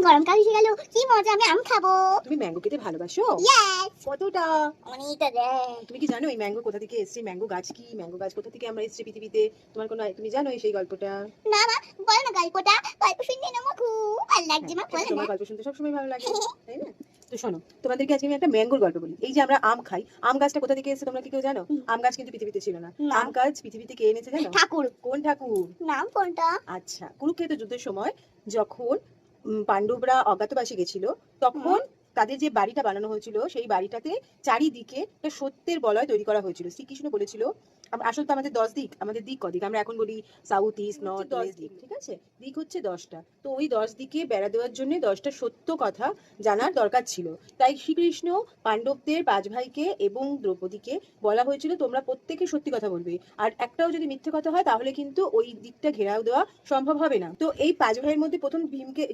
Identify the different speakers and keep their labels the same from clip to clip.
Speaker 1: গরমকাল এসে গেল, কি মজা, আমি আম খাবো।
Speaker 2: তুমি ম্যাঙ্গো খেতে ভালোবাসো?
Speaker 1: ইয়েস,
Speaker 2: কতটা?
Speaker 1: অনেকটা রে।
Speaker 2: তুমি কি জানো এই ম্যাঙ্গো কোথা থেকে এসেছে? ম্যাঙ্গো গাছ কি? ম্যাঙ্গো গাছ কোথা থেকে আমরা এসেছি পৃথিবীতে? তুমি জানো এই সেই গল্পটা?
Speaker 1: না মা, বল না গল্পটা। গল্প শুনতে না আমার খুব ভালো লাগছে মা, বল
Speaker 2: তোমার
Speaker 1: না।
Speaker 2: গল্প শুনতে সবসময় ভালো লাগে, তাই না? তো শোনো, তোমাদেরকে আজকে আমি একটা ম্যাঙ্গোর গল্প বলি। এই যে আমরা আম খাই, আম গাছটা কোথা থেকে এসেছে তোমরা কি কেউ জানো? আম গাছ কিন্তু পৃথিবীতে ছিল না।
Speaker 1: না।
Speaker 2: আম গাছ পৃথিবীতে কে এনেছে জানো?
Speaker 1: ঠাকুর।
Speaker 2: কোন ঠাকুর?
Speaker 1: নাম কোনটা?
Speaker 2: আচ্ছা, কুরুক্ষেত্র যুদ্ধের সময় যখন পাণ্ডবরা অজ্ঞাতবাসে গেছিল, তখন তাদের যে বাড়িটা বানানো হয়েছিল সেই বাড়িটাতে চারিদিকে একটা সত্যের বলয় তৈরি করা হয়েছিল। শ্রীকৃষ্ণ বলেছিল, আসলে তো আমাদের 10 দিক, আমাদের দিক কদিক আমরা এখন বলি সাউথ ইস্ট নর্থ ওয়েস্ট দিক, ঠিক আছে? দিক হচ্ছে 10টা। তো ওই 10 দিকে বেড়া দেওয়ার জন্য 10টা সত্য কথা জানার দরকার ছিল। তাই শ্রীকৃষ্ণ পাণ্ডবদের 5 ভাইকে এবং দ্রৌপদীকে বলা হয়েছিল তোমরা প্রত্যেকে সত্যি কথা বলবে, আর একটাও যদি মিথ্যে কথা হয় তাহলে কিন্তু ওই দিকটা ঘেরাও দেওয়া সম্ভব হবে না। তো এই 5 ভাইয়ের মধ্যে প্রথম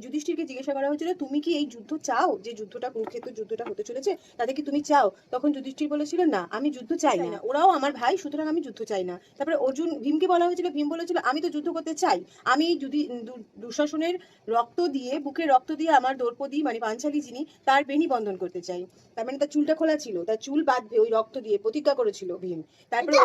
Speaker 2: যুধিষ্ঠিরকে জিজ্ঞাসা করা হয়েছিল তুমি কি এই যুদ্ধ চাও? যে যুদ্ধটা কুরুক্ষেত্র যুদ্ধটা হতে চলেছে তাতে কি তুমি চাও? তখন যুধিষ্ঠির বলেছিল না, আমি যুদ্ধ চাই না, ওরাও আমার ভাই, সুতরাং আমি যুদ্ধ চাই না। তারপরে ভীমকে বলা হয়েছিল, ভীম বলেছিল আমি তো যুদ্ধ করতে চাই, আমি যদি দুঃশাসনের রক্ত দিয়ে, বুকের রক্ত দিয়ে আমার দ্রৌপদী মানে পাঞ্চালী যিনি, তার বেনি বন্ধন করতে চাই। তার মানে তার চুলটা খোলা ছিল, তার চুল বাঁধবে ওই রক্ত দিয়ে প্রতিজ্ঞা করেছিল ভীম। তারপরে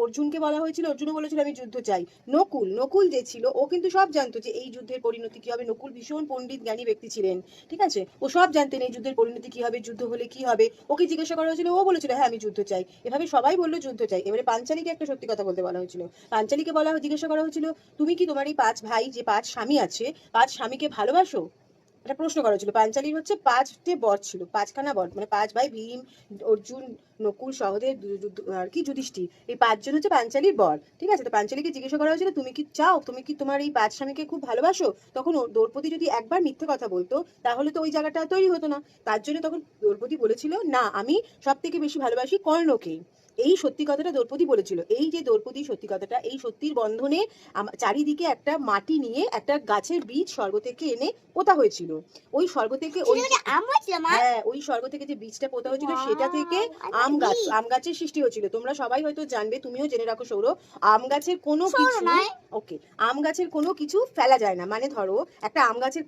Speaker 2: অর্জুনকে বলা হয়েছিল, অর্জুনও বলেছিল আমি যুদ্ধ চাই। নকুল যে ছিল ও কিন্তু সব জানতো যে এই যুদ্ধের পরিণতি কি হবে। নকুল ভীষণ পণ্ডিত জ্ঞানী ব্যক্তি ছিলেন, ঠিক আছে? ও সব জানতেন এই যুদ্ধের পরিণতি কি হবে, যুদ্ধ হলে কি হবে। ওকে জিজ্ঞাসা করা হয়েছিল, ও বলেছিল হ্যাঁ আমি যুদ্ধ চাই। এভাবে সবাই বললো যুদ্ধ চাই। এবারে পাঞ্চালীকে একটা সত্যি কথা বলতে বলা হয়েছিল। পাঞ্চালীকে জিজ্ঞাসা করা হয়েছিল তুমি কি তোমার এই 5 ভাই যে 5 স্বামী আছে, 5 স্বামীকে ভালোবাসো? একটা প্রশ্ন করা হয়েছিল। পাঞ্চালীর হচ্ছে 5টে বর ছিল, 5খানা বর, মানে 5 ভাই ভীম, অর্জুন, নকুল, সহদেব আর কি যুধিষ্ঠির, এই 5 জন হচ্ছে পাঞ্চালীর বর, ঠিক আছে? তো পাঞ্চালীকে জিজ্ঞাসা করা হয়েছিল তুমি কি চাও, তুমি কি তোমার এই 5 স্বামীকে খুব ভালোবাসো? তখন দ্রৌপদী যদি একবার মিথ্যে কথা বলতো তাহলে তো ওই জায়গাটা তৈরি হতো না। তার জন্য তখন দ্রৌপদী বলেছিল না, আমি সব থেকে বেশি ভালোবাসি কর্ণকে। এই সত্যি কথাটা দ্রৌপদী বলেছিল। এই যে দ্রৌপদী সত্যি কথাটা, এই সত্যির বন্ধনে চারিদিকে একটা মাটি নিয়ে একটা গাছের বীজ স্বর্গ থেকে এনে পোতা হয়েছিল। ওই স্বর্গ থেকে ওই স্বর্গ থেকে যে বীজটা পোতা হয়েছিল সেটা থেকে আম গাছের সৃষ্টি হয়েছিল। তোমরা সবাই হয়তো জানবে, তুমিও জেনে রাখো সৌর, আম গাছের কোনো কিছু আম গাছের কোনো কিছু ফেলা যায় না। মানে ধরো একটা আম গাছের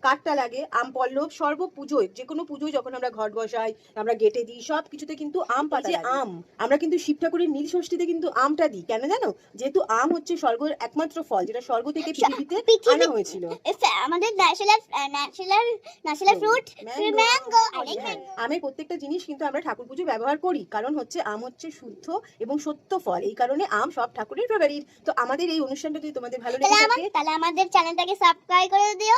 Speaker 2: কাঠটা লাগে, আম পল্লব, সর্ব পুজোয়, যে কোনো পুজোয় যখন আমরা ঘট বসাই, আমরা গেটে দিই, সব কিছুতে কিন্তু আম পাতা লাগে। আম আমরা কিন্তু শিব ঠাকুরের নীল ষষ্ঠীতে কিন্তু আমটা দিই, কেন জানো? যেহেতু আম হচ্ছে স্বর্গের একমাত্র ফল, যেটা স্বর্গ থেকে পৃথিবীতে আনা হয়েছিল।
Speaker 1: আমাদের ন্যাশনাল ফ্রুট ম্যাঙ্গো।
Speaker 2: আমের প্রত্যেকটা জিনিস কিন্তু আমরা ঠাকুর পুজো ব্যবহার করি, কারণ হচ্ছে আম হচ্ছে শুদ্ধ এবং সত্য ফল, এই কারণে আম সব ঠাকুরের ফেভারিট। তো আমাদের এই অনুষ্ঠানটা যদি তোমাদের ভালো লেগে থাকে
Speaker 1: তাহলে আমাদের চ্যানেলটাকে সাবস্ক্রাইব করে দিও।